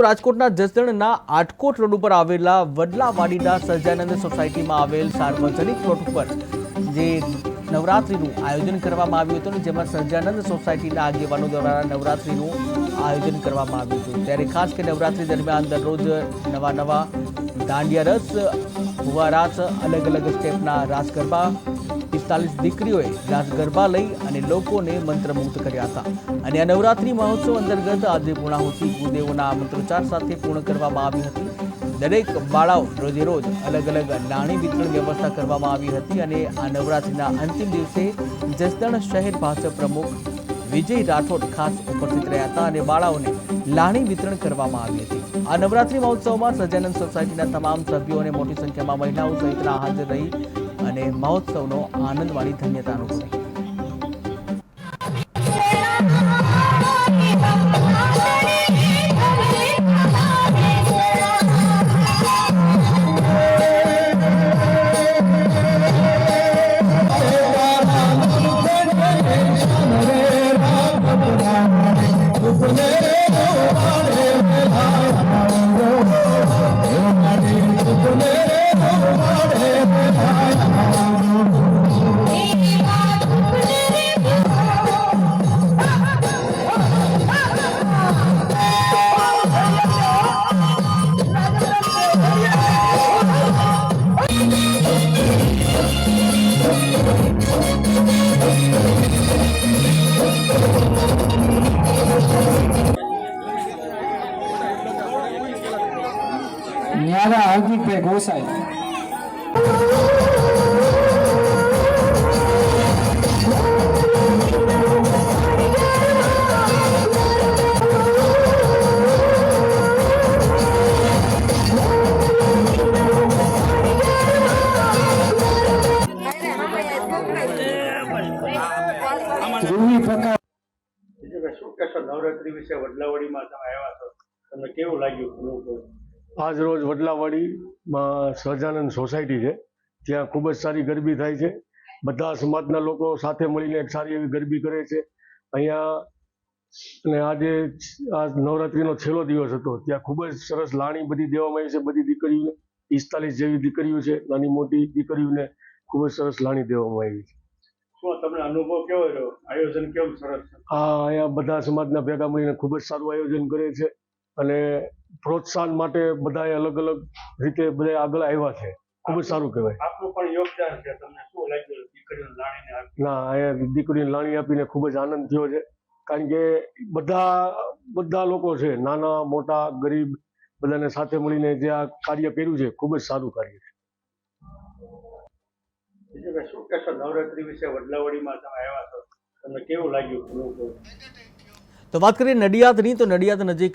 રાજકોટના જસદણના આટકોટ રોડ ઉપર આવેલા વડલાવાડીના સહજાનંદ સોસાયટીમાં આવેલ સાર્વજનિક પ્લોટ ઉપર જે નવરાત્રીનું આયોજન કરવામાં આવ્યું હતું, જેમાં સહજાનંદ સોસાયટીના આગેવાનો દ્વારા નવરાત્રીનું આયોજન કરવામાં આવ્યું હતું। ત્યારે ખાસ કે નવરાત્રી દરમિયાન દરરોજ નવા દાંડિયા રસ, ભુવા રાસ, અલગ અલગ સ્ટેપના રાસ ગરબા 45 દીકરીઓએ રાસ ગરબા લઈ અને લોકોને મંત્રમુગ્ધ કર્યા હતા। અને આ નવરાત્રી મહોત્સવ અંતર્ગત આજે પૂર્ણાહુતિ ભૂદેવોના મંત્રોચ્ચાર સાથે પૂર્ણ કરવામાં આવી હતી। દરેક બાળાઓ રોજે રોજ અલગ અલગ નાણી વિતરણ વ્યવસ્થા કરવામાં આવી હતી। અને આ નવરાત્રીના અંતિમ દિવસે જસદણ શહેર ભાજપ પ્રમુખ વિજય રાઠોડ ખાસ ઉપસ્થિત રહ્યા હતા અને બાળાઓને લાણી વિતરણ કરવામાં આવી હતી। આ નવરાત્રી મહોત્સવમાં સહજાનંદ સોસાયટીના તમામ સભ્યો અને મોટી સંખ્યામાં મહિલાઓ સહિતના હાજર રહી અને મહોત્સવનો આનંદ માણી ધન્યતા અનુભવી। न्यारा हार्दिक भाई गोसाई રૂહી પ્રકાર શું કહેશો નવરાત્રી વિશે? વડલાવાડીમાં તમે આવ્યા છો, તમને કેવું લાગ્યું? આજ રોજ વડલાવાડીમાં સહજાનંદ સોસાયટી છે, ત્યાં ખૂબ જ સારી ગરબી થાય છે। બધા સમાજના લોકો સાથે મળીને એક સારી એવી ગરબી કરે છે અહીંયા। અને આજે આ નવરાત્રિનો છેલ્લો દિવસ હતો, ત્યાં ખૂબ જ સરસ લાણી બધી દેવામાં આવી છે બધી દીકરીઓને। 45 જેવી દીકરીઓ છે, નાની મોટી દીકરીઓને ખૂબ જ સરસ લાણી દેવામાં આવી છે। શું તમને અનુભવ કેવો રહ્યો? આયોજન કેવું સરસ છે? અહીંયા બધા સમાજના ભેગા મળીને ખૂબ જ સારું આયોજન કરે છે અને પ્રોત્સાહન માટે બધાએ અલગ અલગ રીતે બધા આગળ આવ્યા છે। ખૂબ જ સારું કહેવાય। આપનું પણ યોગદાન છે, તમને શું લાગ્યું દીકરીઓને લાણીને આપી? ના, અહીંયા દીકરીને લાણી આપીને ખૂબ જ આનંદ થયો છે, કારણ કે બધા લોકો છે, નાના મોટા ગરીબ બધાને સાથે મળીને જે આ કાર્ય કર્યું છે ખૂબ જ સારું કાર્ય છે। બીજું કે શું કહેશો નવરાત્રી વિશે? વડલાવાડીમાં તમે આવ્યા છો, તમને કેવું લાગ્યું? તો વાત કરીએ નડિયાદની, તો નડિયાદ નજીક